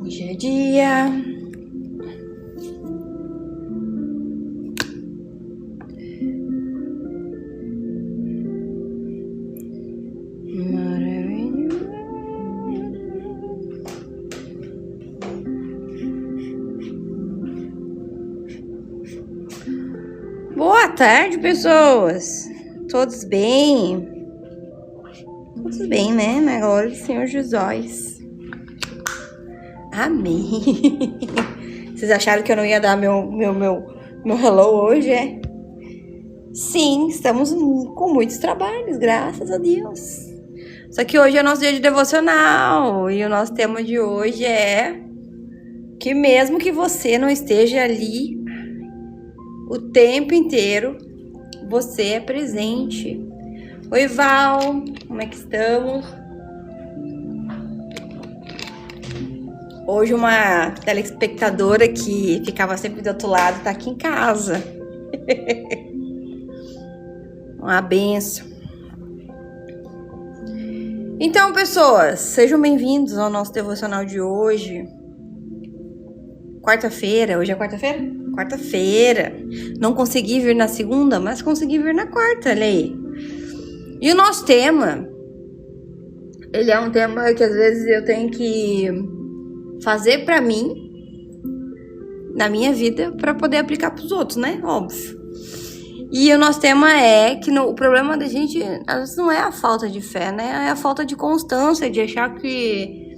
Hoje é dia. Boa tarde, pessoas. Todos bem? Todos bem, né? Na glória do Senhor Jesus. Amém. Vocês acharam que eu não ia dar meu hello hoje, é? Sim, estamos com muitos trabalhos, graças a Deus. Só que hoje é nosso dia de devocional. E o nosso tema de hoje é que mesmo que você não esteja ali o tempo inteiro, você é presente. Oi, Val, como é que estamos? Hoje uma telespectadora que ficava sempre do outro lado tá aqui em casa. Uma benção. Então, pessoas, sejam bem-vindos ao nosso devocional de hoje. Quarta-feira, hoje é quarta-feira? Quarta-feira. Não consegui vir na segunda, mas consegui vir na quarta, olha aí. E o nosso tema, ele é um tema que às vezes eu tenho que fazer pra mim, na minha vida, pra poder aplicar pros outros, né? Óbvio. E o nosso tema é que o problema da gente, às vezes, não é a falta de fé, né? É a falta de constância, de achar que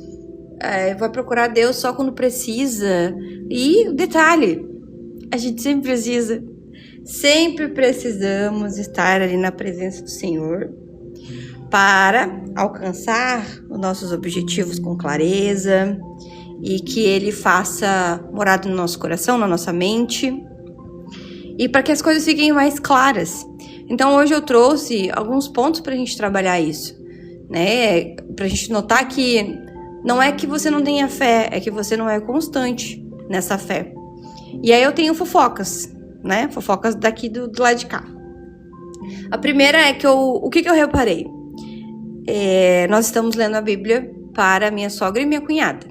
vai procurar Deus só quando precisa. E detalhe, a gente sempre precisamos estar ali na presença do Senhor para alcançar os nossos objetivos com clareza e que Ele faça morada no nosso coração, na nossa mente e para que as coisas fiquem mais claras. Então hoje eu trouxe alguns pontos para a gente trabalhar isso, né? Para a gente notar que não é que você não tenha fé, é que você não é constante nessa fé. E aí eu tenho fofocas, né? Fofocas daqui do lado de cá. A primeira é que o que eu reparei? Nós estamos lendo a Bíblia para minha sogra e minha cunhada.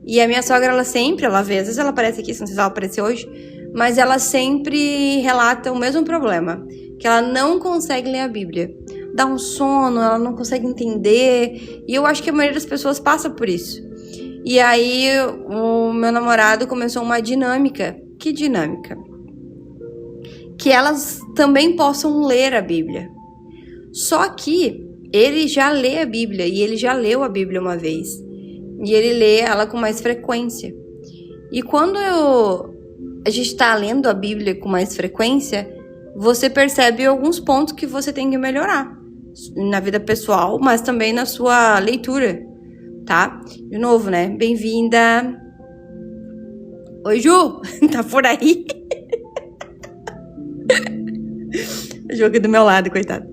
E a minha sogra, ela às vezes ela aparece aqui, não sei se ela apareceu hoje, mas ela sempre relata o mesmo problema, que ela não consegue ler a Bíblia. Dá um sono, ela não consegue entender, e eu acho que a maioria das pessoas passa por isso. E aí o meu namorado começou uma dinâmica. Que dinâmica? Que elas também possam ler a Bíblia. Só que ele já lê a Bíblia, e ele já leu a Bíblia uma vez. E ele lê ela com mais frequência. E quando a gente está lendo a Bíblia com mais frequência, você percebe alguns pontos que você tem que melhorar. Na vida pessoal, mas também na sua leitura, tá? De novo, né? Bem-vinda! Oi, Ju! Tá por aí? O Ju aqui do meu lado, coitado.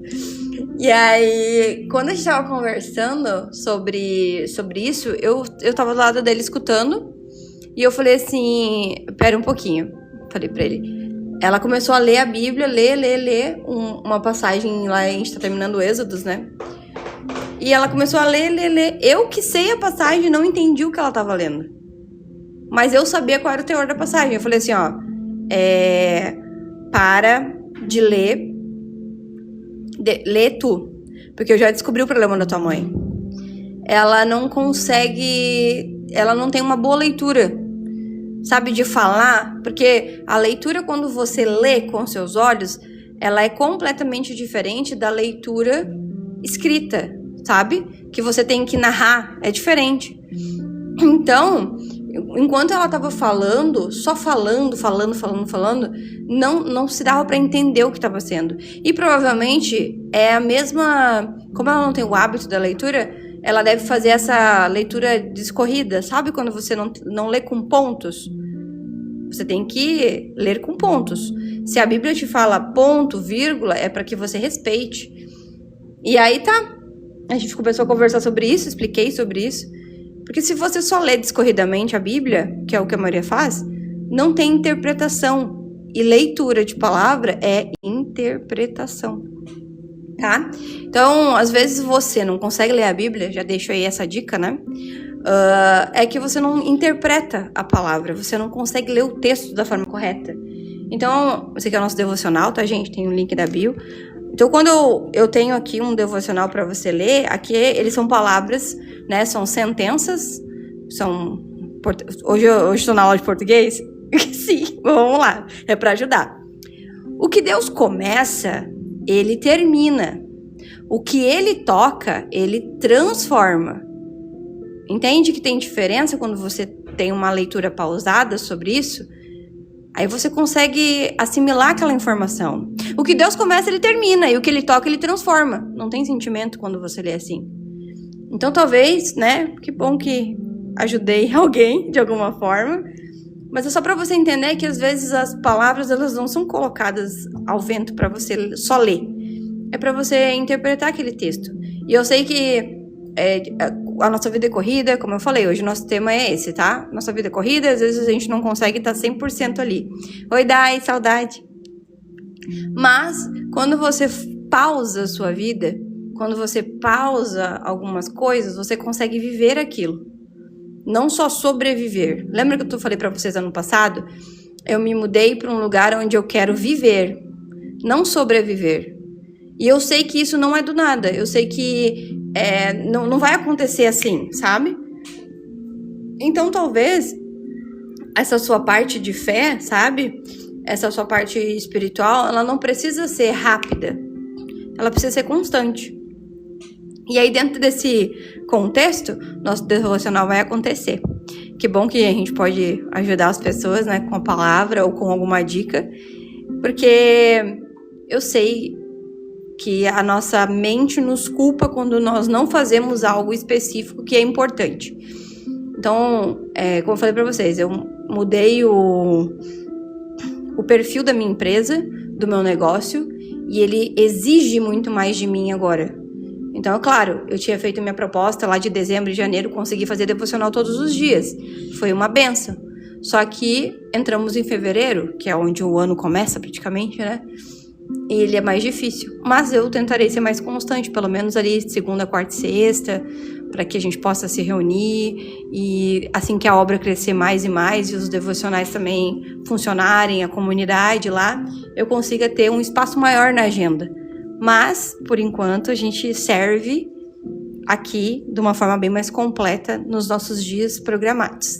E aí, quando a gente tava conversando sobre isso, eu tava do lado dele escutando. E eu falei assim, pera um pouquinho. Falei pra ele. Ela começou a ler a Bíblia, ler uma passagem lá, a gente tá terminando o Êxodos, né? E ela começou a ler. Eu que sei a passagem, não entendi o que ela tava lendo. Mas eu sabia qual era o teor da passagem. Eu falei assim, ó, para de ler, lê tu. Porque eu já descobri o problema da tua mãe. Ela não consegue, ela não tem uma boa leitura, sabe, de falar. Porque a leitura, quando você lê com seus olhos, ela é completamente diferente da leitura escrita, sabe? Que você tem que narrar, é diferente. Então, enquanto ela tava falando, só falando, não se dava pra entender o que tava sendo. E provavelmente é a mesma, como ela não tem o hábito da leitura, ela deve fazer essa leitura discorrida, sabe? Quando você não lê com pontos. Você tem que ler com pontos. Se a Bíblia te fala ponto, vírgula, é para que você respeite. E aí tá. A gente começou a conversar sobre isso, expliquei sobre isso. Porque se você só lê discorridamente a Bíblia, que é o que a Maria faz, não tem interpretação. E leitura de palavra é interpretação. tá? Então, às vezes você não consegue ler a Bíblia, já deixo aí essa dica, né? É que você não interpreta a palavra, você não consegue ler o texto da forma correta. Então, esse aqui é o nosso devocional, tá, gente? Tem o link da bio. Então, quando eu tenho aqui um devocional para você ler, aqui eles são palavras, né? São sentenças, são... Hoje eu estou na aula de português? Sim, vamos lá, é para ajudar. O que Deus começa, Ele termina. O que Ele toca, Ele transforma. Entende que tem diferença quando você tem uma leitura pausada sobre isso? Aí você consegue assimilar aquela informação. O que Deus começa, Ele termina. E o que Ele toca, Ele transforma. Não tem sentimento quando você lê assim. Então, talvez, né? Que bom que ajudei alguém de alguma forma. Mas é só para você entender que, às vezes, as palavras, elas não são colocadas ao vento para você só ler. É para você interpretar aquele texto. E eu sei que a nossa vida é corrida, como eu falei, hoje o nosso tema é esse, tá? Nossa vida é corrida, às vezes a gente não consegue estar 100% ali. Oi, Dai, saudade. Mas, quando você pausa a sua vida, quando você pausa algumas coisas, você consegue viver aquilo. Não só sobreviver. Lembra que eu falei para vocês ano passado? Eu me mudei para um lugar onde eu quero viver, não sobreviver. E eu sei que isso não é do nada. Eu sei que não vai acontecer assim, sabe? Então, talvez, essa sua parte de fé, sabe? Essa sua parte espiritual, ela não precisa ser rápida. Ela precisa ser constante. E aí, dentro desse contexto, nosso devocional vai acontecer. Que bom que a gente pode ajudar as pessoas, né? Com a palavra ou com alguma dica. Porque eu sei que a nossa mente nos culpa quando nós não fazemos algo específico que é importante. Então, como eu falei para vocês, eu mudei o perfil da minha empresa, do meu negócio, e ele exige muito mais de mim agora. Então, é claro, eu tinha feito minha proposta lá de dezembro e janeiro, consegui fazer devocional todos os dias. Foi uma benção. Só que entramos em fevereiro, que é onde o ano começa praticamente, né? E ele é mais difícil. Mas eu tentarei ser mais constante, pelo menos ali segunda, quarta e sexta, para que a gente possa se reunir e assim que a obra crescer mais e mais e os devocionais também funcionarem, a comunidade lá, eu consiga ter um espaço maior na agenda. Mas, por enquanto, a gente serve aqui de uma forma bem mais completa nos nossos dias programados.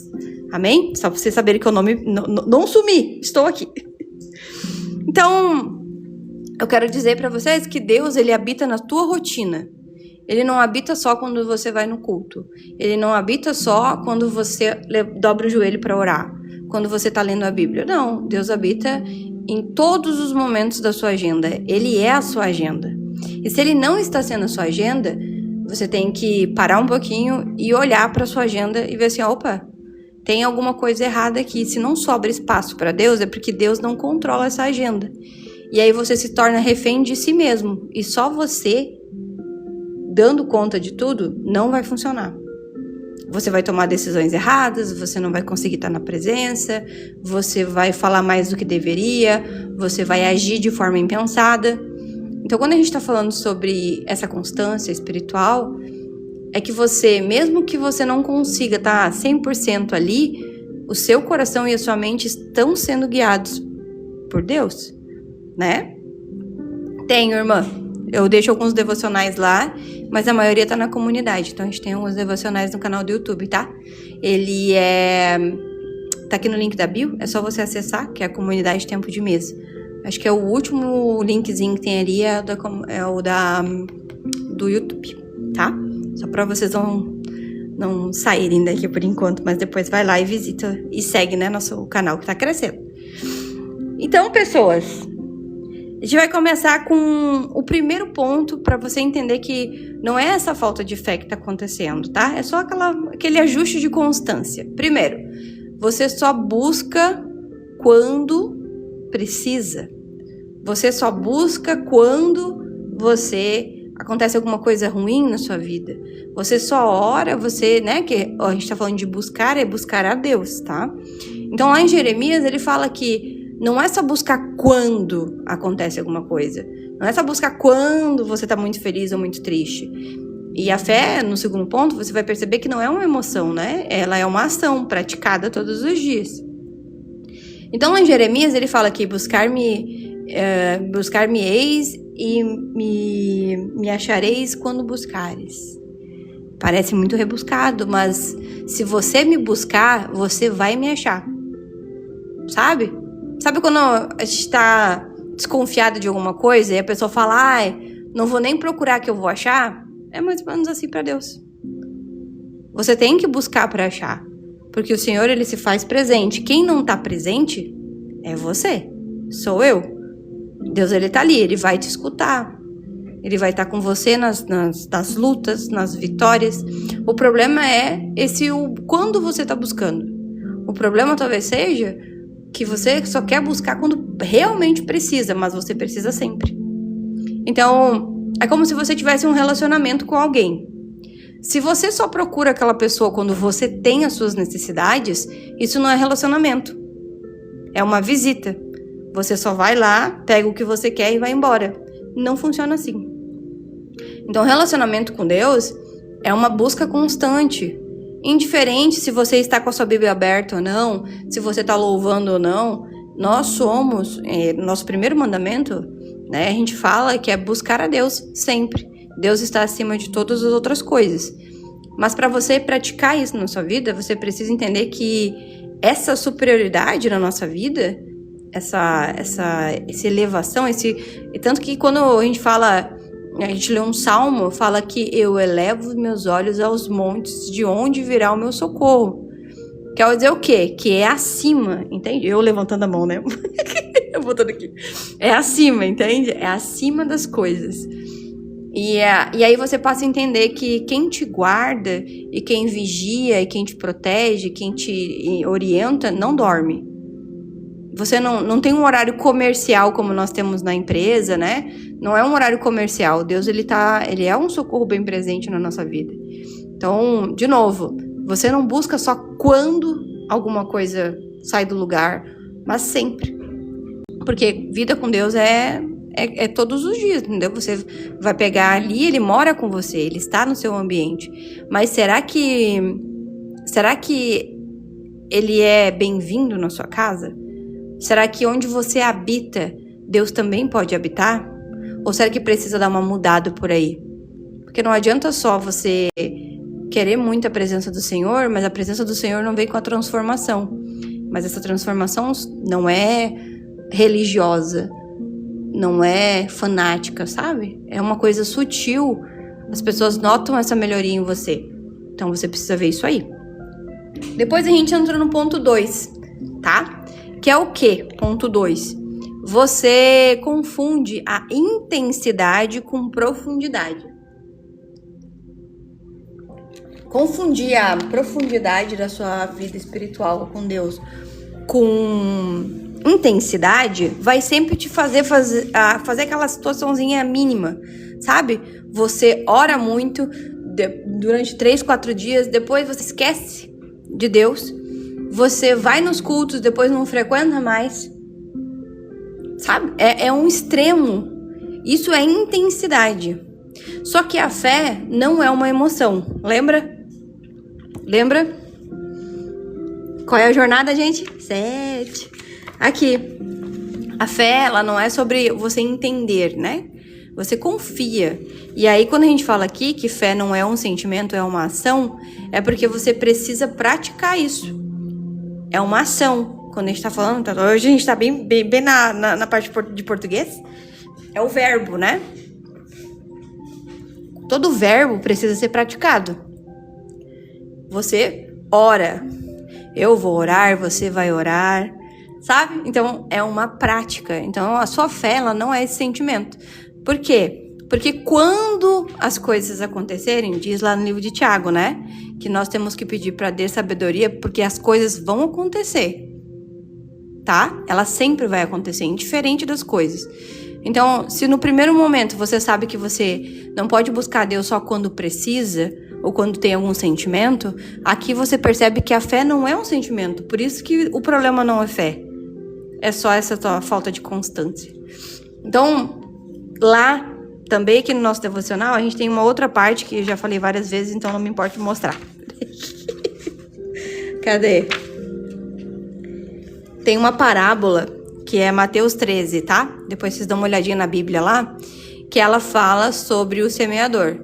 Amém? Só para vocês saberem que eu não sumi, estou aqui. Então, eu quero dizer para vocês que Deus, Ele habita na tua rotina. Ele não habita só quando você vai no culto. Ele não habita só quando você dobra o joelho para orar. Quando você está lendo a Bíblia. Não, Deus habita em todos os momentos da sua agenda. Ele é a sua agenda. E se Ele não está sendo a sua agenda, você tem que parar um pouquinho e olhar para a sua agenda e ver assim, opa, tem alguma coisa errada aqui. Se não sobra espaço para Deus, é porque Deus não controla essa agenda. E aí você se torna refém de si mesmo. E só você, dando conta de tudo, não vai funcionar. Você vai tomar decisões erradas, você não vai conseguir estar na presença, você vai falar mais do que deveria, você vai agir de forma impensada. Então, quando a gente está falando sobre essa constância espiritual, é que você, mesmo que você não consiga estar 100% ali, o seu coração e a sua mente estão sendo guiados por Deus, né? Tenho, irmã. Eu deixo alguns devocionais lá, mas a maioria tá na comunidade. Então, a gente tem alguns devocionais no canal do YouTube, tá? Ele tá aqui no link da bio, é só você acessar, que é a comunidade Tempo de Mesa. Acho que é o último linkzinho que tem ali, é o do YouTube, tá? Só pra vocês não saírem daqui por enquanto, mas depois vai lá e visita e segue, né, nosso canal que tá crescendo. Então, pessoas, a gente vai começar com o primeiro ponto para você entender que não é essa falta de fé que está acontecendo, tá? É só aquele ajuste de constância. Primeiro, você só busca quando precisa. Você só busca quando acontece alguma coisa ruim na sua vida. Você só ora, né? Que a gente está falando de buscar, é buscar a Deus, tá? Então lá em Jeremias ele fala que não é só buscar quando acontece alguma coisa. Não é só buscar quando você tá muito feliz ou muito triste. E a fé, no segundo ponto, você vai perceber que não é uma emoção, né? Ela é uma ação praticada todos os dias. Então, lá em Jeremias, ele fala que buscar-me-eis e me achareis quando buscares. Parece muito rebuscado, mas se você me buscar, você vai me achar. Sabe? Sabe quando a gente tá desconfiado de alguma coisa e a pessoa fala, não vou nem procurar que eu vou achar? É mais ou menos assim para Deus. Você tem que buscar para achar, porque o Senhor, ele se faz presente. Quem não tá presente é você, sou eu. Deus, ele tá ali, ele vai te escutar. Ele vai estar com você nas lutas, nas vitórias. O problema é quando você tá buscando. O problema talvez seja que você só quer buscar quando realmente precisa, mas você precisa sempre. Então, é como se você tivesse um relacionamento com alguém. Se você só procura aquela pessoa quando você tem as suas necessidades, isso não é relacionamento. É uma visita. Você só vai lá, pega o que você quer e vai embora. Não funciona assim. Então, relacionamento com Deus é uma busca constante. Indiferente se você está com a sua Bíblia aberta ou não, se você está louvando ou não, nós somos, nosso primeiro mandamento, né, a gente fala que é buscar a Deus sempre. Deus está acima de todas as outras coisas. Mas para você praticar isso na sua vida, você precisa entender que essa superioridade na nossa vida, essa elevação, e tanto que quando a gente lê um salmo, fala que eu elevo os meus olhos aos montes, de onde virá o meu socorro. Quer dizer o quê? Que é acima, entende? Eu levantando a mão, né? Eu botando aqui. É acima, entende? É acima das coisas. E aí você passa a entender que quem te guarda, e quem vigia, e quem te protege, quem te orienta, não dorme. Você não tem um horário comercial como nós temos na empresa, né? Não é um horário comercial. Deus, ele é um socorro bem presente na nossa vida. Então, de novo, você não busca só quando alguma coisa sai do lugar, mas sempre. Porque vida com Deus é todos os dias, entendeu? Você vai pegar ali, ele mora com você, ele está no seu ambiente. Mas será que ele é bem-vindo na sua casa? Será que onde você habita, Deus também pode habitar? Ou será que precisa dar uma mudada por aí? Porque não adianta só você querer muito a presença do Senhor, mas a presença do Senhor não vem com a transformação. Mas essa transformação não é religiosa, não é fanática, sabe? É uma coisa sutil. As pessoas notam essa melhoria em você. Então você precisa ver isso aí. Depois a gente entra no ponto 2, tá? Que é o quê? Ponto 2. Você confunde a intensidade com profundidade. Confundir a profundidade da sua vida espiritual com Deus com intensidade vai sempre te fazer aquela situaçãozinha mínima, sabe? Você ora muito durante 3, 4 dias, depois você esquece de Deus. Você vai nos cultos, depois não frequenta mais. Sabe? É um extremo. Isso é intensidade. Só que a fé não é uma emoção. Lembra? Qual é a jornada, gente? 7. Aqui. A fé, ela não é sobre você entender, né? Você confia. E aí, quando a gente fala aqui que fé não é um sentimento, é uma ação, é porque você precisa praticar isso. É uma ação. Quando a gente tá falando, hoje a gente tá bem na parte de português. É o verbo, né? Todo verbo precisa ser praticado. Você ora. Eu vou orar, você vai orar. Sabe? Então, é uma prática. Então, a sua fé, ela não é esse sentimento. Por quê? Porque quando as coisas acontecerem, diz lá no livro de Tiago, né? Que nós temos que pedir para Deus sabedoria, porque as coisas vão acontecer, tá? Ela sempre vai acontecer, indiferente das coisas. Então, se no primeiro momento você sabe que você não pode buscar Deus só quando precisa, ou quando tem algum sentimento, aqui você percebe que a fé não é um sentimento. Por isso que o problema não é fé. é só essa tua falta de constância. Então, lá também aqui no nosso devocional, a gente tem uma outra parte que eu já falei várias vezes, então não me importa mostrar. Cadê? Tem uma parábola que é Mateus 13, tá? Depois vocês dão uma olhadinha na Bíblia lá, que ela fala sobre o semeador,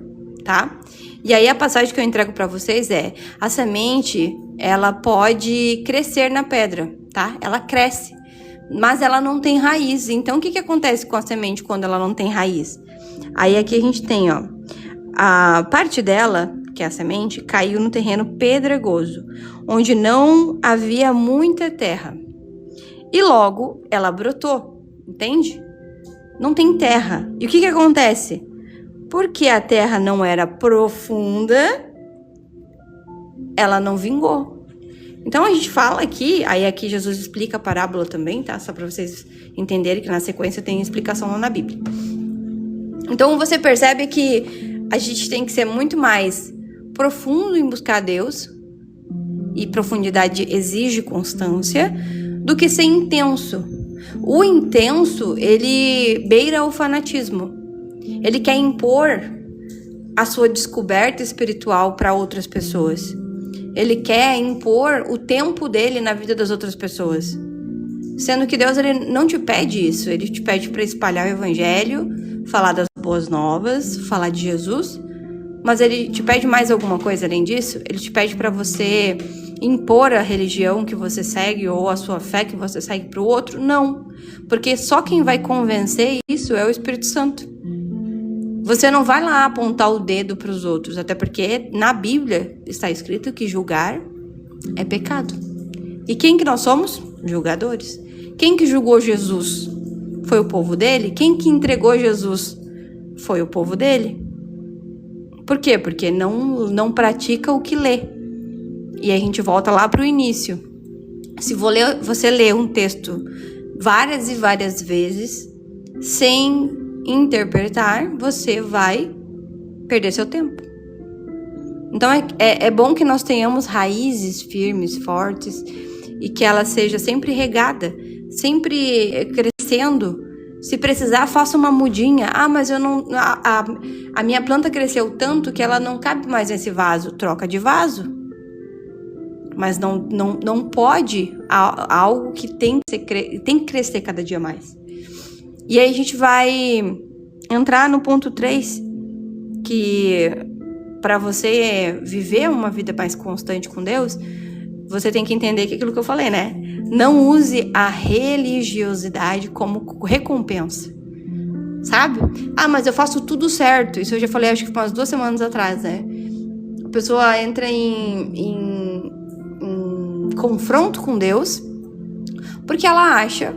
tá? E aí a passagem que eu entrego para vocês é: a semente, ela pode crescer na pedra, tá? Ela cresce, mas ela não tem raiz. Então o que acontece com a semente quando ela não tem raiz? Aí aqui a gente tem, ó, a parte dela, que é a semente, caiu no terreno pedregoso, onde não havia muita terra. E logo ela brotou, entende? Não tem terra. E o que acontece? Porque a terra não era profunda, ela não vingou. Então a gente fala aqui, aí aqui Jesus explica a parábola também, tá? Só para vocês entenderem que na sequência tem explicação lá na Bíblia. Então você percebe que a gente tem que ser muito mais profundo em buscar Deus, e profundidade exige constância, do que ser intenso. O intenso, ele beira o fanatismo. Ele quer impor a sua descoberta espiritual para outras pessoas. Ele quer impor o tempo dele na vida das outras pessoas. Sendo que Deus, ele não te pede isso. Ele te pede para espalhar o evangelho, falar das boas novas, falar de Jesus. Mas ele te pede mais alguma coisa além disso? Ele te pede para você impor a religião que você segue ou a sua fé que você segue para o outro? Não. Porque só quem vai convencer isso é o Espírito Santo. Você não vai lá apontar o dedo para os outros, até porque na Bíblia está escrito que julgar é pecado. E quem que nós somos? Julgadores. Quem que julgou Jesus? Foi o povo dele? Quem que entregou Jesus? Foi o povo dele. Por quê? Porque não pratica o que lê. E aí a gente volta lá para o início. Se você lê um texto várias e várias vezes, sem interpretar, você vai perder seu tempo. Então é bom que nós tenhamos raízes firmes, fortes, e que ela seja sempre regada, sempre crescendo. Se precisar, faça uma mudinha. Ah, mas eu não. A minha planta cresceu tanto que ela não cabe mais nesse vaso. Troca de vaso. Mas não pode algo que tem que crescer cada dia mais. E aí a gente vai entrar no ponto 3, que para você viver uma vida mais constante com Deus, você tem que entender que aquilo que eu falei, né? Não use a religiosidade como recompensa, sabe? Ah, mas eu faço tudo certo. Isso eu já falei, acho que umas 2 semanas atrás, né? A pessoa entra em confronto com Deus porque ela acha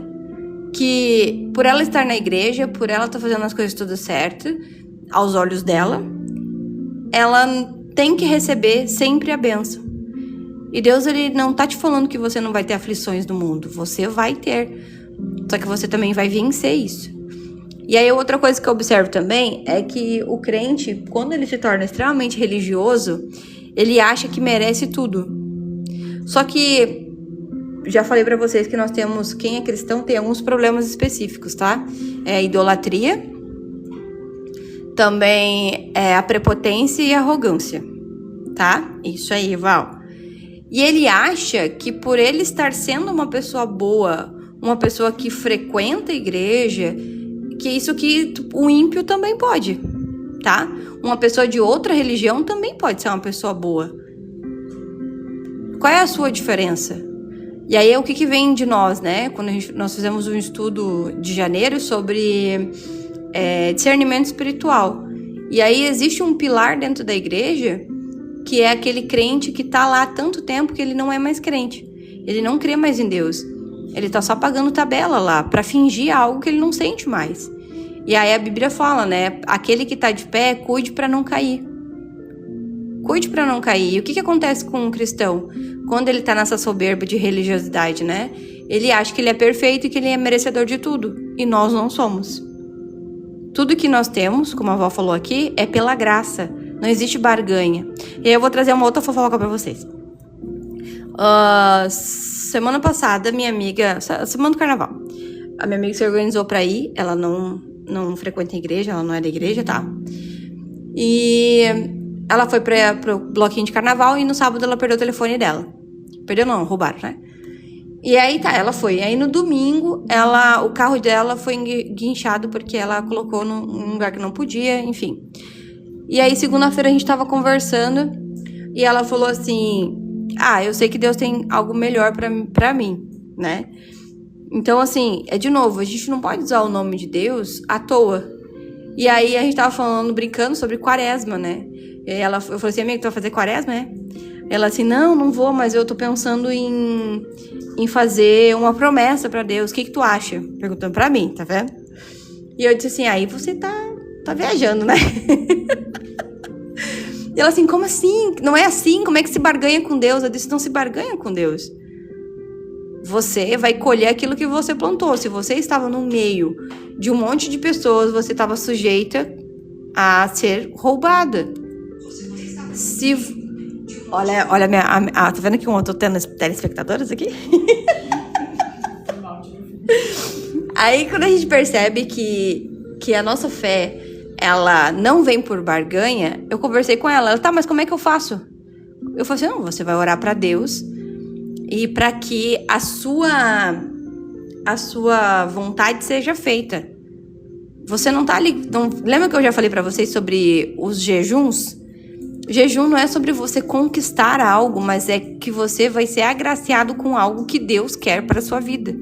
que por ela estar na igreja, por ela estar fazendo as coisas tudo certo, aos olhos dela, ela tem que receber sempre a bênção. E Deus, ele não tá te falando que você não vai ter aflições no mundo. Você vai ter. Só que você também vai vencer isso. E aí, outra coisa que eu observo também é que o crente, quando ele se torna extremamente religioso, ele acha que merece tudo. Só que, já falei pra vocês que nós temos, quem é cristão tem alguns problemas específicos, tá? É a idolatria, também é a prepotência e a arrogância, tá? Isso aí, Val. E ele acha que por ele estar sendo uma pessoa boa, uma pessoa que frequenta a igreja, que isso que o ímpio também pode, tá? Uma pessoa de outra religião também pode ser uma pessoa boa. Qual é a sua diferença? E aí, o que vem de nós, né? Quando nós fizemos um estudo de janeiro sobre discernimento espiritual. E aí, existe um pilar dentro da igreja que é aquele crente que tá lá há tanto tempo que ele não é mais crente. Ele não crê mais em Deus. Ele tá só pagando tabela lá pra fingir algo que ele não sente mais. E aí a Bíblia fala, né? Aquele que tá de pé, cuide pra não cair. Cuide pra não cair. E o que acontece com um cristão? Quando ele tá nessa soberba de religiosidade, né? Ele acha que ele é perfeito e que ele é merecedor de tudo. E nós não somos. Tudo que nós temos, como a avó falou aqui, é pela graça. Não existe barganha. E aí eu vou trazer uma outra fofoca pra vocês. Semana passada, minha amiga... Semana do carnaval. A minha amiga se organizou pra ir. Ela não frequenta a igreja, ela não é da igreja, tá? E ela foi pro bloquinho de carnaval e no sábado ela perdeu o telefone dela. Perdeu não, roubaram, né? E aí tá, ela foi. Aí no domingo, o carro dela foi guinchado porque ela colocou num lugar que não podia, enfim. E aí segunda-feira a gente tava conversando e ela falou assim: eu sei que Deus tem algo melhor pra mim, né? Então, assim, de novo, a gente não pode usar o nome de Deus à toa. E aí a gente tava falando, brincando sobre quaresma, né? E aí eu falei assim: amiga, tu vai fazer quaresma, né? Ela assim: não vou, mas eu tô pensando em fazer uma promessa pra Deus. O que tu acha? Perguntando pra mim, tá vendo? E eu disse assim: aí você tá viajando, né? E ela assim: como assim? Não é assim? Como é que se barganha com Deus? Eu disse: não se barganha com Deus. Você vai colher aquilo que você plantou. Se você estava no meio de um monte de pessoas, você estava sujeita a ser roubada. Olha minha... tá vendo que eu tô tendo telespectadores aqui? Aí, quando a gente percebe que a nossa fé, ela não vem por barganha, eu conversei com ela. Ela, tá, mas como é que eu faço? Eu falei assim: não, você vai orar pra Deus e para que a sua vontade seja feita. Você não tá ali... Lembra que eu já falei pra vocês sobre os jejuns? Jejum não é sobre você conquistar algo, mas é que você vai ser agraciado com algo que Deus quer para sua vida.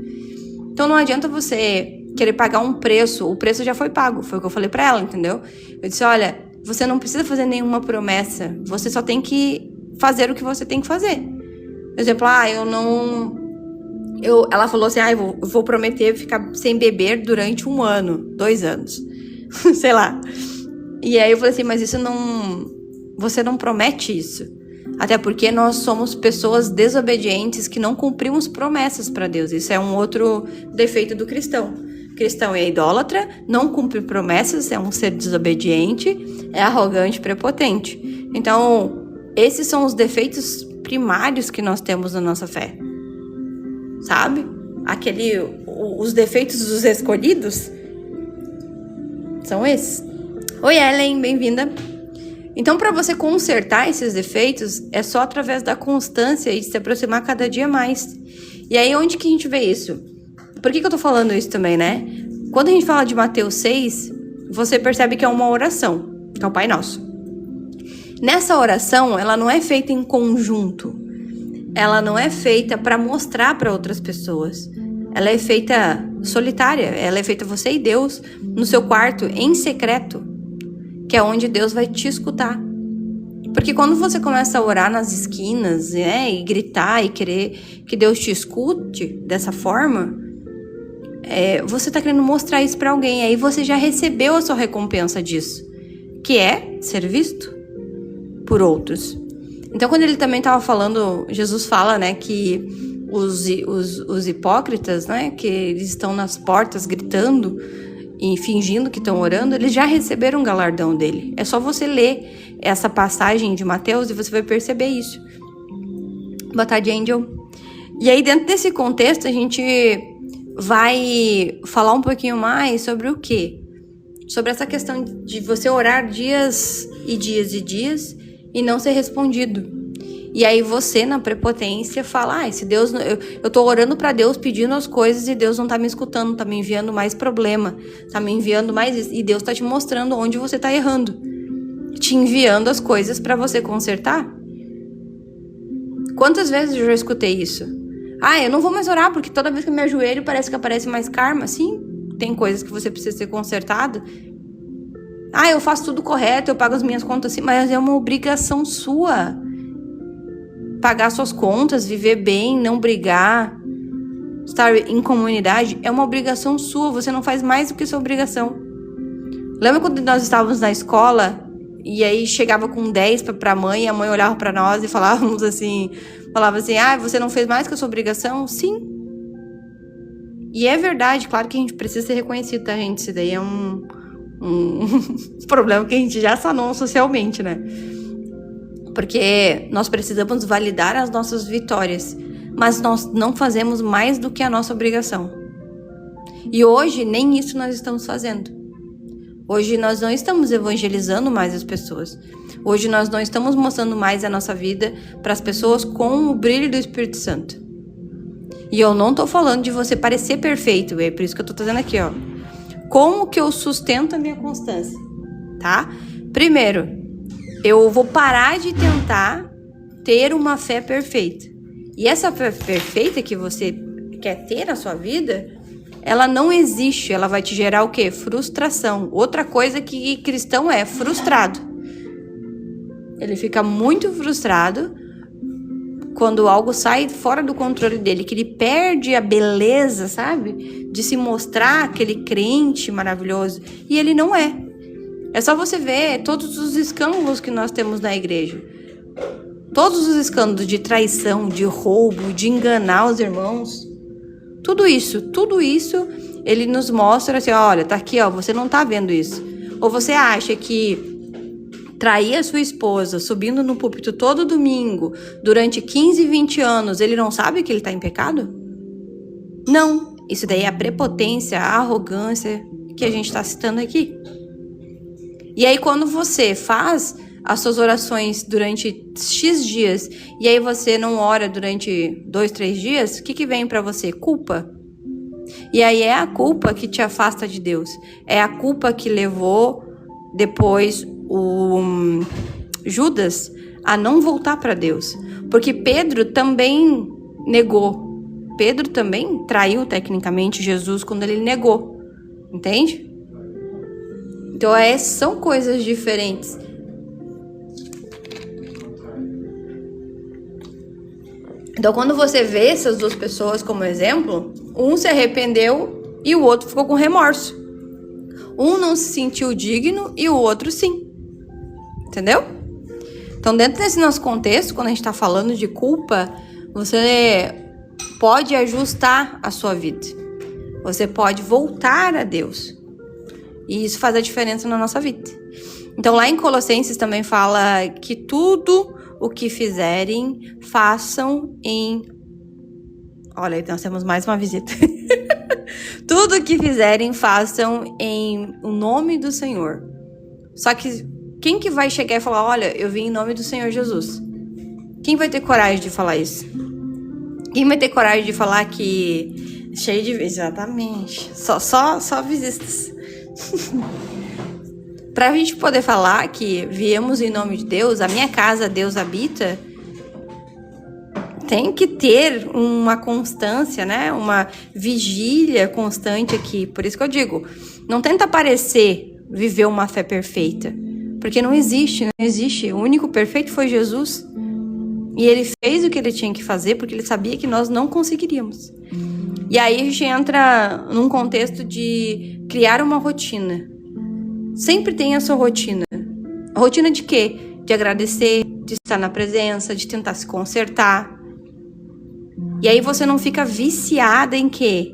Então não adianta você querer pagar um preço, o preço já foi pago, foi o que eu falei para ela, entendeu? Eu disse: olha, você não precisa fazer nenhuma promessa, você só tem que fazer o que você tem que fazer. Por exemplo, ela falou assim: eu vou prometer ficar sem beber durante 1 ano, 2 anos, sei lá. E aí eu falei assim: mas você não promete isso. Até porque nós somos pessoas desobedientes que não cumprimos promessas para Deus. Isso é um outro defeito do cristão. O cristão é idólatra, não cumpre promessas, é um ser desobediente, é arrogante, prepotente. Então, esses são os defeitos primários que nós temos na nossa fé. Sabe? Os defeitos dos escolhidos são esses. Oi, Ellen, bem-vinda. Então, para você consertar esses defeitos, é só através da constância e se aproximar cada dia mais. E aí, onde que a gente vê isso? Por que eu tô falando isso também, né? Quando a gente fala de Mateus 6, você percebe que é uma oração, que é o Pai Nosso. Nessa oração, ela não é feita em conjunto. Ela não é feita para mostrar para outras pessoas. Ela é feita solitária. Ela é feita você e Deus no seu quarto, em secreto, que é onde Deus vai te escutar. Porque quando você começa a orar nas esquinas, né, e gritar e querer que Deus te escute dessa forma, você tá querendo mostrar isso para alguém. Aí você já recebeu a sua recompensa disso, que é ser visto por outros. Então, quando ele também estava falando, Jesus fala, né, que os hipócritas, né, que eles estão nas portas gritando e fingindo que estão orando, eles já receberam o galardão dele. É só você ler essa passagem de Mateus e você vai perceber isso. Boa tarde, Angel. E aí, dentro desse contexto, a gente vai falar um pouquinho mais sobre o quê? Sobre essa questão de você orar dias e dias e dias e não ser respondido. E aí você, na prepotência, fala: esse Deus, eu tô orando pra Deus, pedindo as coisas e Deus não tá me escutando, tá me enviando mais problema, tá me enviando mais isso. E Deus tá te mostrando onde você tá errando, te enviando as coisas pra você consertar. Quantas vezes eu já escutei isso? Eu não vou mais orar porque toda vez que eu me ajoelho parece que aparece mais karma. Sim, tem coisas que você precisa ser consertada. Eu faço tudo correto, eu pago as minhas contas assim, mas é uma obrigação sua pagar suas contas, viver bem, não brigar, estar em comunidade. É uma obrigação sua, você não faz mais do que sua obrigação. Lembra quando nós estávamos na escola e aí chegava com 10 pra mãe, e a mãe olhava pra nós e falava assim, você não fez mais que a sua obrigação? Sim. E é verdade, claro que a gente precisa ser reconhecido, tá, gente? Isso daí é um problema que a gente já sanou socialmente, né? Porque nós precisamos validar as nossas vitórias, mas nós não fazemos mais do que a nossa obrigação. E hoje nem isso nós estamos fazendo. Hoje nós não estamos evangelizando mais as pessoas. Hoje nós não estamos mostrando mais a nossa vida para as pessoas com o brilho do Espírito Santo. E eu não tô falando de você parecer perfeito, é por isso que eu tô trazendo aqui, ó. Como que eu sustento a minha constância, tá? Primeiro, eu vou parar de tentar ter uma fé perfeita. E essa fé perfeita que você quer ter na sua vida, ela não existe. Ela vai te gerar o quê? Frustração. Outra coisa que cristão é frustrado. Ele fica muito frustrado quando algo sai fora do controle dele, que ele perde a beleza, sabe? De se mostrar aquele crente maravilhoso. E ele não é. É só você ver todos os escândalos que nós temos na igreja. Todos os escândalos de traição, de roubo, de enganar os irmãos. Tudo isso, ele nos mostra assim, olha, tá aqui, ó, você não tá vendo isso. Ou você acha que trair a sua esposa subindo no púlpito todo domingo, durante 15, 20 anos, ele não sabe que ele tá em pecado? Não, isso daí é a prepotência, a arrogância que a gente tá citando aqui. E aí quando você faz as suas orações durante X dias, e aí você não ora durante 2, 3 dias, o que vem pra você? Culpa. E aí é a culpa que te afasta de Deus. É a culpa que levou depois o Judas a não voltar para Deus. Porque Pedro também negou. Pedro também traiu tecnicamente Jesus quando ele negou. Entende? Então são coisas diferentes. Então quando você vê essas duas pessoas como exemplo, um se arrependeu e o outro ficou com remorso. Um não se sentiu digno e o outro sim. Entendeu? Então dentro desse nosso contexto, quando a gente está falando de culpa, você pode ajustar a sua vida. Você pode voltar a Deus. E isso faz a diferença na nossa vida. Então lá em Colossenses também fala que tudo o que fizerem, façam em... Olha, nós temos mais uma visita. Tudo o que fizerem, façam em o nome do Senhor. Só que quem que vai chegar e falar, olha, eu vim em nome do Senhor Jesus? Quem vai ter coragem de falar isso? Quem vai ter coragem de falar que... Cheio de... Exatamente. Só visitas. Pra gente poder falar que viemos em nome de Deus, a minha casa Deus habita, tem que ter uma constância, né? Uma vigília constante aqui. Por isso que eu digo, não tenta parecer viver uma fé perfeita. Porque não existe. O único perfeito foi Jesus. E ele fez o que ele tinha que fazer, porque ele sabia que nós não conseguiríamos. E aí a gente entra num contexto de criar uma rotina. Sempre tem a sua rotina. A rotina de quê? De agradecer, de estar na presença, de tentar se consertar. E aí você não fica viciada em quê?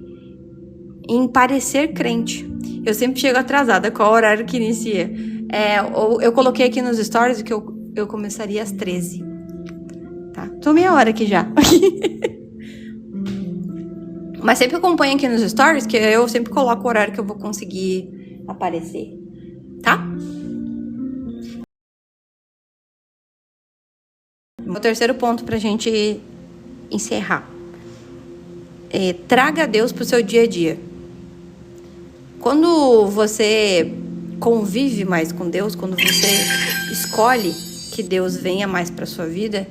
Em parecer crente. Eu sempre chego atrasada. Qual o horário que inicia? Eu coloquei aqui nos stories que eu começaria às 13. Tá? Tô meia hora aqui já. Mas sempre acompanha aqui nos stories, que eu sempre coloco o horário que eu vou conseguir aparecer. Tá? O terceiro ponto pra gente encerrar. Traga Deus pro seu dia a dia. Quando você convive mais com Deus, quando você escolhe que Deus venha mais pra sua vida,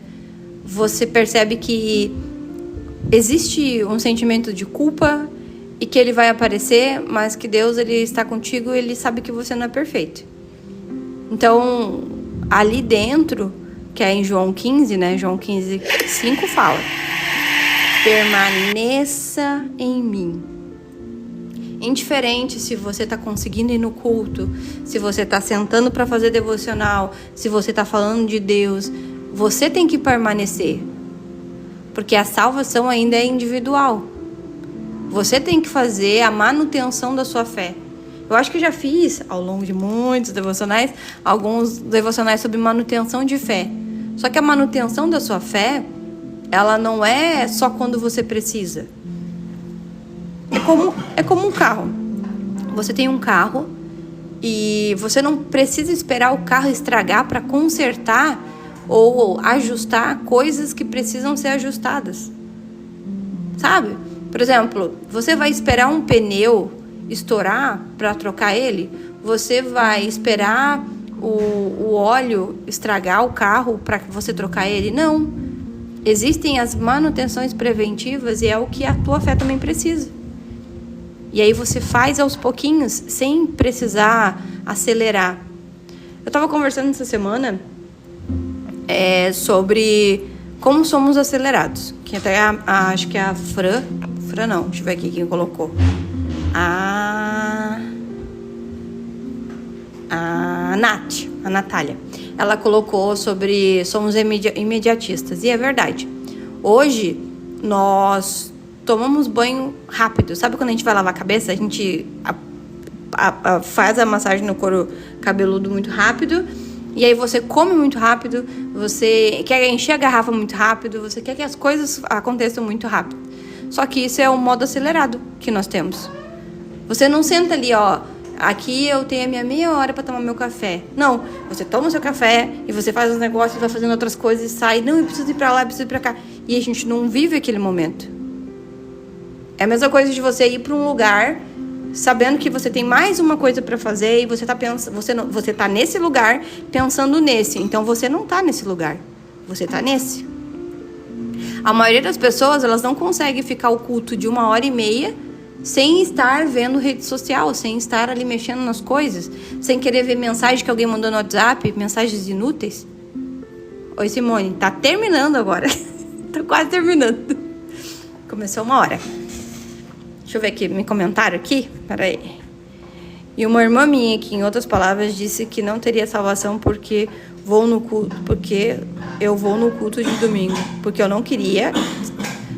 você percebe que existe um sentimento de culpa e que ele vai aparecer, mas que Deus ele está contigo e ele sabe que você não é perfeito. Então, ali dentro, que é em João 15, né? João 15, 5 fala: permaneça em mim. Indiferente se você está conseguindo ir no culto, se você está sentando para fazer devocional, se você está falando de Deus, você tem que permanecer. Porque a salvação ainda é individual. Você tem que fazer a manutenção da sua fé. Eu acho que eu já fiz, ao longo de muitos devocionais, alguns devocionais sobre manutenção de fé. Só que a manutenção da sua fé, ela não é só quando você precisa. É como um carro. Você tem um carro e você não precisa esperar o carro estragar para consertar ou ajustar coisas que precisam ser ajustadas. Sabe? Por exemplo, você vai esperar um pneu estourar para trocar ele? Você vai esperar o óleo estragar o carro para você trocar ele? Não. Existem as manutenções preventivas e é o que a tua fé também precisa. E aí você faz aos pouquinhos, sem precisar acelerar. Eu estava conversando essa semana sobre como somos acelerados. Que até acho que é a Fran não, deixa eu ver aqui quem colocou. A Nath, a Natália. Ela colocou sobre somos imediatistas. E é verdade. Hoje, nós tomamos banho rápido. Sabe quando a gente vai lavar a cabeça? A gente faz a massagem no couro cabeludo muito rápido. E aí você come muito rápido. Você quer encher a garrafa muito rápido. Você quer que as coisas aconteçam muito rápido. Só que isso é o modo acelerado que nós temos. Você não senta ali, ó. Aqui eu tenho a minha meia hora para tomar meu café. Não, você toma o seu café e você faz os negócios, vai fazendo outras coisas e sai. Não, eu preciso ir para lá, eu preciso ir para cá. E a gente não vive aquele momento. É a mesma coisa de você ir para um lugar sabendo que você tem mais uma coisa para fazer e você tá nesse lugar pensando nesse. Então você não tá nesse lugar. Você tá nesse. A maioria das pessoas, elas não conseguem ficar o culto de 1h30 sem estar vendo rede social, sem estar ali mexendo nas coisas, sem querer ver mensagem que alguém mandou no WhatsApp, mensagens inúteis. Oi, Simone, tá terminando agora. Tá quase terminando. Começou 1h. Deixa eu ver aqui, me comentaram aqui. Peraí. E uma irmã minha, que em outras palavras, disse que não teria salvação porque eu vou no culto de domingo. Porque eu não queria.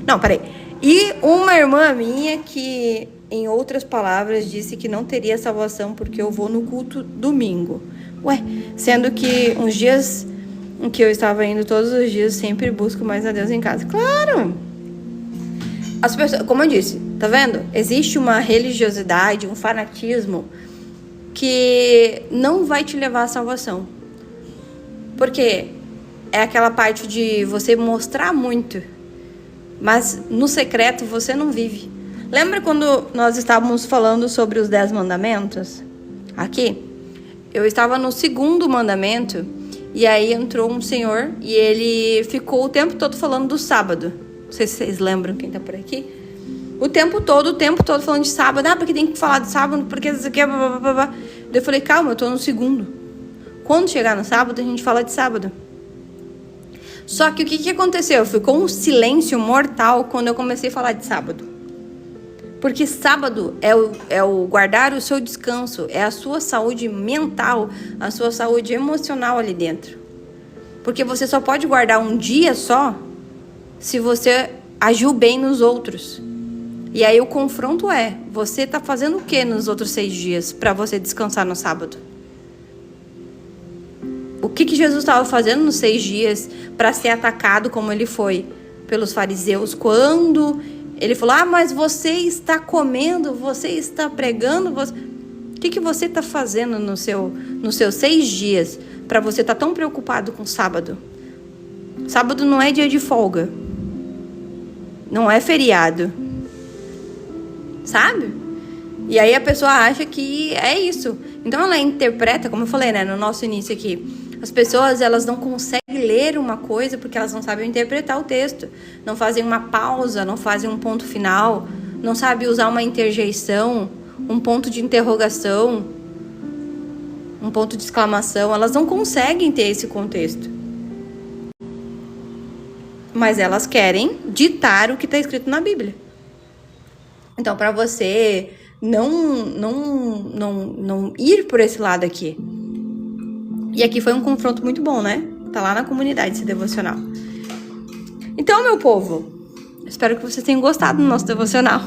Não, peraí. E uma irmã minha que, em outras palavras, disse que não teria salvação porque eu vou no culto domingo. Ué, sendo que uns dias em que eu estava indo todos os dias, sempre busco mais a Deus em casa. Claro! As pessoas, como eu disse, tá vendo? Existe uma religiosidade, um fanatismo que não vai te levar à salvação. Porque é aquela parte de você mostrar muito, mas no secreto você não vive. Lembra quando nós estávamos falando sobre os 10 mandamentos? Aqui, eu estava no 2º mandamento e aí entrou um senhor e ele ficou o tempo todo falando do sábado. Não sei se vocês lembram quem tá por aqui. O tempo todo falando de sábado. Porque tem que falar de sábado, porque isso aqui é... Blá, blá, blá. Eu falei, calma, eu tô no 2º. Quando chegar no sábado, a gente fala de sábado. Só que o que aconteceu? Ficou um silêncio mortal quando eu comecei a falar de sábado. Porque sábado é o guardar o seu descanso, é a sua saúde mental, a sua saúde emocional ali dentro. Porque você só pode guardar um dia só se você agiu bem nos outros. E aí o confronto você tá fazendo o que nos outros 6 dias para você descansar no sábado? O que Jesus estava fazendo nos 6 dias para ser atacado como ele foi pelos fariseus? Quando ele falou, mas você está comendo, você está pregando, o que você está fazendo nos seus 6 dias para você estar tão preocupado com sábado? Sábado não é dia de folga. Não é feriado. Sabe? E aí a pessoa acha que é isso. Então ela interpreta, como eu falei, né, no nosso início aqui. As pessoas, elas não conseguem ler uma coisa porque elas não sabem interpretar o texto. Não fazem uma pausa, não fazem um ponto final, não sabem usar uma interjeição, um ponto de interrogação, um ponto de exclamação. Elas não conseguem ter esse contexto. Mas elas querem ditar o que está escrito na Bíblia. Então, para você não ir por esse lado aqui. E aqui foi um confronto muito bom, né? Tá lá na comunidade esse devocional. Então, meu povo, espero que vocês tenham gostado do nosso devocional.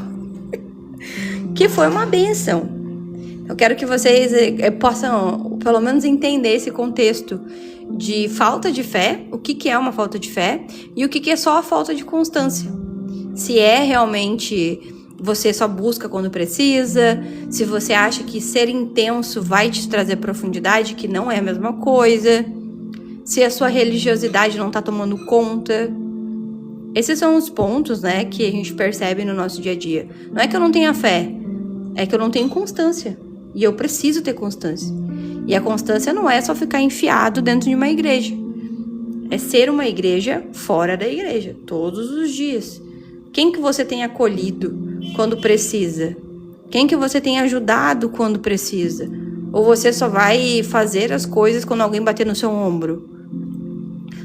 Que foi uma bênção. Eu quero que vocês possam, pelo menos, entender esse contexto de falta de fé, o que é uma falta de fé e o que é só a falta de constância. Se é realmente você só busca quando precisa, se você acha que ser intenso vai te trazer profundidade, que não é a mesma coisa, se a sua religiosidade não tá tomando conta. Esses são os pontos, né, que a gente percebe no nosso dia a dia. Não é que eu não tenha fé, é que eu não tenho constância. E eu preciso ter constância. E a constância não é só ficar enfiado dentro de uma igreja. É ser uma igreja fora da igreja, todos os dias. Quem que você tem acolhido quando precisa? Quem que você tem ajudado quando precisa? Ou você só vai fazer as coisas quando alguém bater no seu ombro?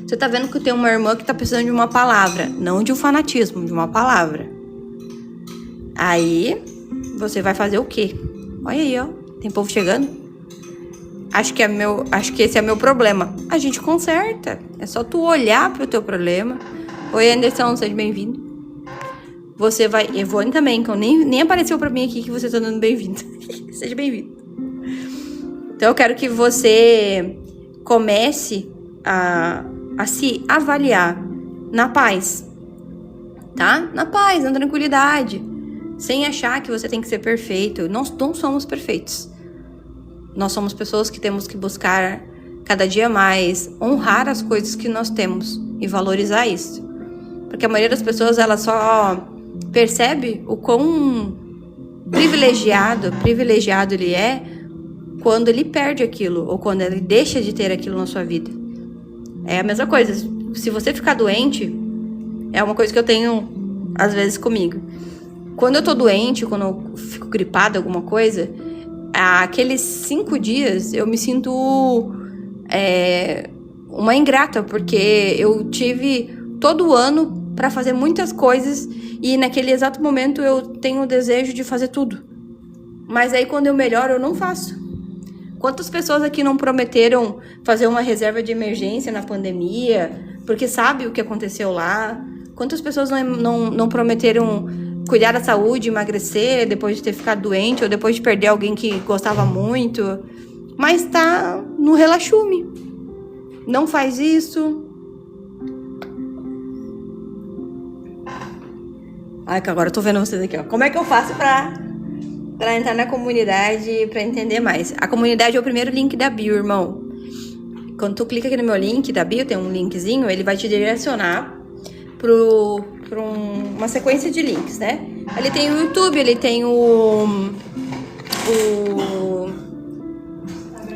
Você tá vendo que tem uma irmã que tá precisando de uma palavra, não de um fanatismo, de uma palavra. Aí, você vai fazer o quê? Olha aí, ó. Tem povo chegando. Acho que esse é meu problema. A gente conserta. É só tu olhar pro teu problema. Oi, Anderson, seja bem-vindo. Você vai... Evone também, que nem apareceu pra mim aqui que você tá dando bem-vindo. Seja bem-vindo. Então, eu quero que você comece a se avaliar na paz. Tá? Na paz, na tranquilidade. Sem achar que você tem que ser perfeito. Nós não somos perfeitos. Nós somos pessoas que temos que buscar cada dia mais honrar as coisas que nós temos e valorizar isso. Porque a maioria das pessoas, ela só percebe o quão privilegiado ele é quando ele perde aquilo ou quando ele deixa de ter aquilo na sua vida. É a mesma coisa. Se você ficar doente, é uma coisa que eu tenho às vezes comigo. Quando eu tô doente, quando eu fico gripada, alguma coisa, aqueles 5 dias eu me sinto uma ingrata, porque eu tive todo o ano pra fazer muitas coisas e naquele exato momento eu tenho o desejo de fazer tudo. Mas aí quando eu melhoro, eu não faço. Quantas pessoas aqui não prometeram fazer uma reserva de emergência na pandemia, porque sabe o que aconteceu lá? Quantas pessoas não prometeram cuidar da saúde, emagrecer depois de ter ficado doente ou depois de perder alguém que gostava muito, mas tá no relaxume. Não faz isso. Ai, que agora eu tô vendo vocês aqui, ó. Como é que eu faço pra entrar na comunidade, pra entender mais? A comunidade é o primeiro link da bio, irmão. Quando tu clica aqui no meu link da bio, tem um linkzinho, ele vai te direcionar para uma sequência de links, né? Ele tem o YouTube, ele tem o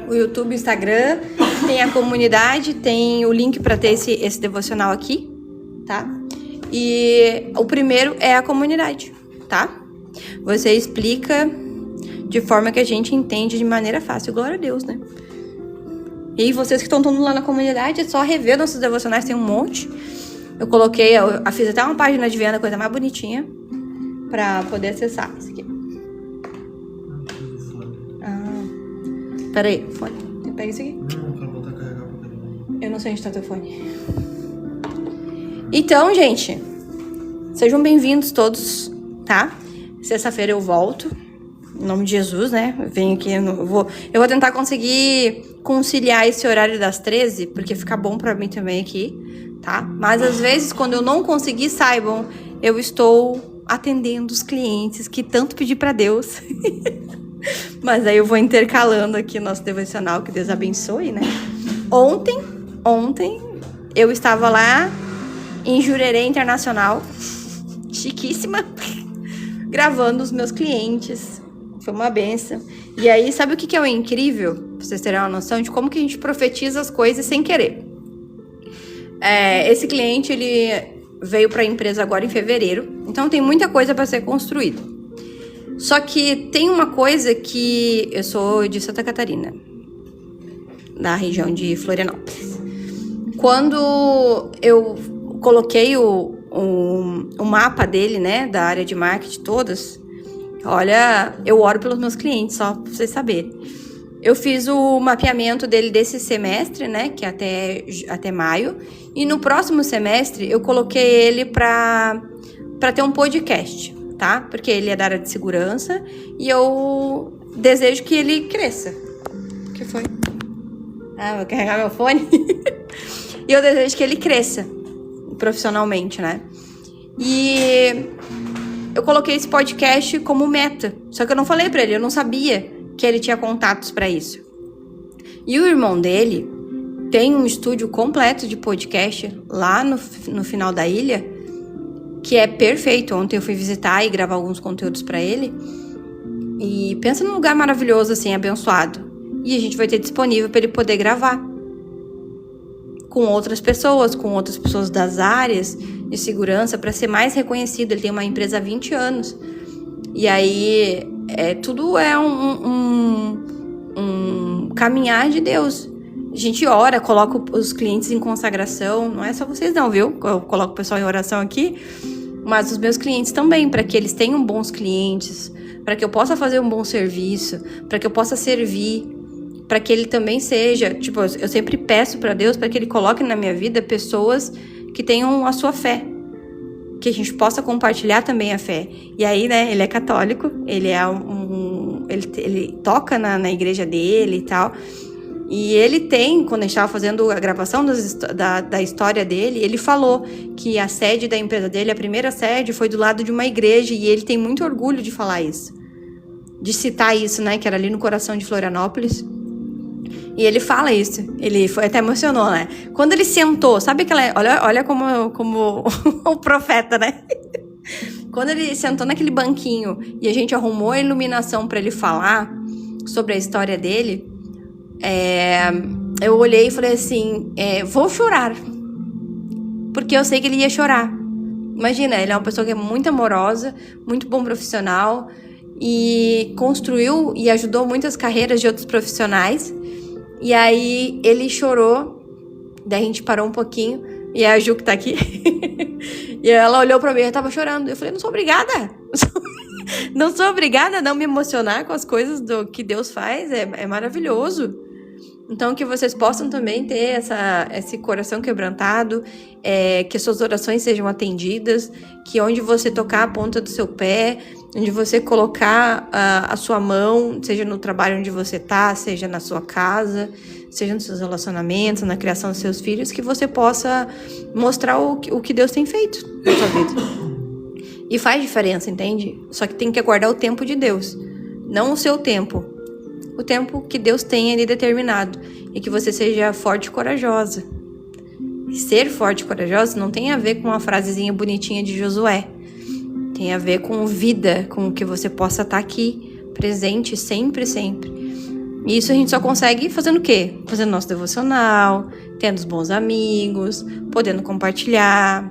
YouTube, o Instagram, tem a comunidade, tem o link para ter esse devocional aqui, tá? E o primeiro é a comunidade, tá? Você explica de forma que a gente entende de maneira fácil, glória a Deus, né? E vocês que estão lá na comunidade, é só rever nossos devocionais, tem um monte. Eu fiz até uma página de venda, coisa mais bonitinha, pra poder acessar isso aqui. Peraí, fone. Pega isso aqui. Não, quero voltar a carregar pra carregar. Eu não sei onde tá teu fone. Então, gente, sejam bem-vindos todos, tá? Sexta-feira eu volto, em nome de Jesus, né? Eu venho aqui, eu vou tentar conseguir conciliar esse horário das 13, porque fica bom pra mim também aqui, tá? Mas às vezes, quando eu não conseguir, saibam, eu estou atendendo os clientes que tanto pedi pra Deus. Mas aí eu vou intercalando aqui nosso devocional, que Deus abençoe, né? Ontem eu estava lá em Jurerê Internacional, chiquíssima, gravando os meus clientes. Foi uma benção. E aí, sabe o que é o incrível? Pra vocês terem uma noção de como que a gente profetiza as coisas sem querer. Esse cliente, ele veio para a empresa agora em fevereiro. Então, tem muita coisa para ser construída. Só que tem uma coisa que... Eu sou de Santa Catarina, da região de Florianópolis. Quando eu coloquei o mapa dele, né, da área de marketing todas, olha, eu oro pelos meus clientes, só pra vocês saberem. Eu fiz o mapeamento dele desse semestre, né, que é até maio, e no próximo semestre eu coloquei ele pra ter um podcast, tá? Porque ele é da área de segurança e eu desejo que ele cresça. O que foi? vou carregar meu fone. E eu desejo que ele cresça profissionalmente, né? E eu coloquei esse podcast como meta. Só que eu não falei pra ele, eu não sabia que ele tinha contatos pra isso. E o irmão dele tem um estúdio completo de podcast lá no final da ilha, que é perfeito. Ontem eu fui visitar e gravar alguns conteúdos pra ele. E pensa num lugar maravilhoso, assim, abençoado. E a gente vai ter disponível pra ele poder gravar com outras pessoas das áreas de segurança, para ser mais reconhecido. Ele tem uma empresa há 20 anos. E aí, tudo é um caminhar de Deus. A gente ora, coloca os clientes em consagração. Não é só vocês não, viu? Eu coloco o pessoal em oração aqui. Mas os meus clientes também, para que eles tenham bons clientes, para que eu possa fazer um bom serviço, para que eu possa servir, para que ele também seja, tipo, eu sempre peço para Deus para que ele coloque na minha vida pessoas que tenham a sua fé, que a gente possa compartilhar também a fé. E aí, né, ele é católico, ele é ele toca na igreja dele e tal, e ele tem, quando a gente estava fazendo a gravação da história dele, ele falou que a sede da empresa dele, a primeira sede, foi do lado de uma igreja, e ele tem muito orgulho de falar isso, de citar isso, né, que era ali no coração de Florianópolis. E ele fala isso, ele até emocionou, né? Quando ele sentou, sabe aquela... Olha como o profeta, né? Quando ele sentou naquele banquinho e a gente arrumou a iluminação pra ele falar sobre a história dele, eu olhei e falei assim, vou chorar. Porque eu sei que ele ia chorar. Imagina, ele é uma pessoa que é muito amorosa, muito bom profissional, e construiu e ajudou muitas carreiras de outros profissionais. E aí ele chorou, daí a gente parou um pouquinho, e a Ju que tá aqui, e ela olhou pra mim, eu tava chorando, eu falei, não sou obrigada, não sou obrigada a não me emocionar com as coisas que Deus faz, é maravilhoso. Então que vocês possam também ter esse coração quebrantado, que as suas orações sejam atendidas, que onde você tocar a ponta do seu pé, onde você colocar a sua mão, seja no trabalho onde você tá, seja na sua casa, seja nos seus relacionamentos, na criação dos seus filhos, que você possa mostrar o que Deus tem feito na sua vida. E faz diferença, entende? Só que tem que aguardar o tempo de Deus, não o seu tempo. O tempo que Deus tem ali determinado. E que você seja forte e corajosa. E ser forte e corajosa não tem a ver com uma frasezinha bonitinha de Josué. Tem a ver com vida, com que você possa estar aqui, presente, sempre, sempre. E isso a gente só consegue fazendo o quê? Fazendo nosso devocional, tendo os bons amigos, podendo compartilhar,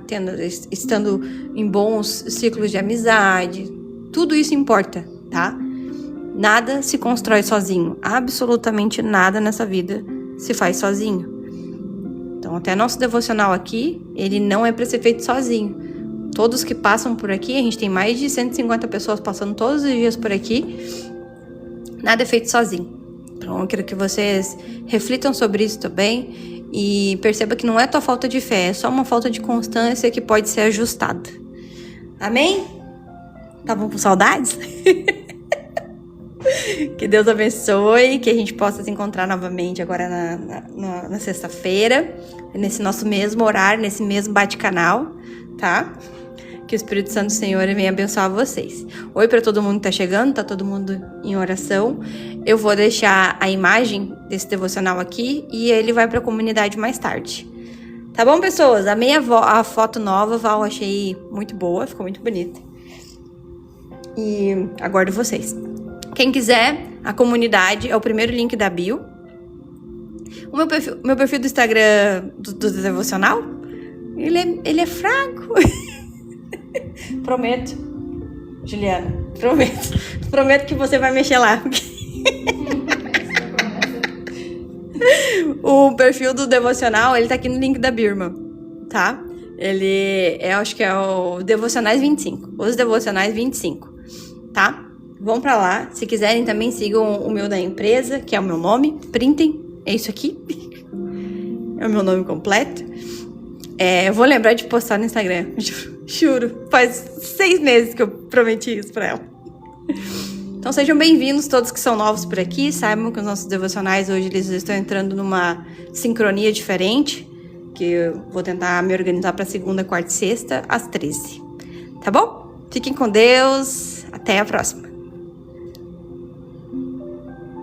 estando em bons ciclos de amizade. Tudo isso importa, tá? Nada se constrói sozinho. Absolutamente nada nessa vida se faz sozinho. Então, até nosso devocional aqui, ele não é para ser feito sozinho. Todos que passam por aqui, a gente tem mais de 150 pessoas passando todos os dias por aqui. Nada é feito sozinho. Então, eu quero que vocês reflitam sobre isso também e perceba que não é tua falta de fé, é só uma falta de constância que pode ser ajustada. Amém? Estavam com saudades? Que Deus abençoe, que a gente possa se encontrar novamente agora na sexta-feira, nesse nosso mesmo horário, nesse mesmo bate-canal, tá? Que o Espírito Santo do Senhor venha abençoar vocês. Oi para todo mundo que tá chegando, tá todo mundo em oração. Eu vou deixar a imagem desse devocional aqui e ele vai para a comunidade mais tarde. Tá bom, pessoas? Amei a foto nova, Val, achei muito boa, ficou muito bonita. E aguardo vocês. Quem quiser, a comunidade é o primeiro link da bio. O meu perfil do Instagram do devocional, ele é fraco. Prometo, Juliana, prometo que você vai mexer lá. O perfil do devocional, ele tá aqui no link da Birma, tá? Acho que é o Devocionais 25, os Devocionais 25, tá? Vão pra lá, se quiserem também sigam o meu da empresa, que é o meu nome, printem, é isso aqui, é o meu nome completo. Eu vou lembrar de postar no Instagram, juro, faz 6 meses que eu prometi isso pra ela. Então sejam bem-vindos todos que são novos por aqui. Saibam que os nossos devocionais hoje eles estão entrando numa sincronia diferente, que eu vou tentar me organizar para segunda, quarta e sexta, às 13. Tá bom? Fiquem com Deus. Até a próxima.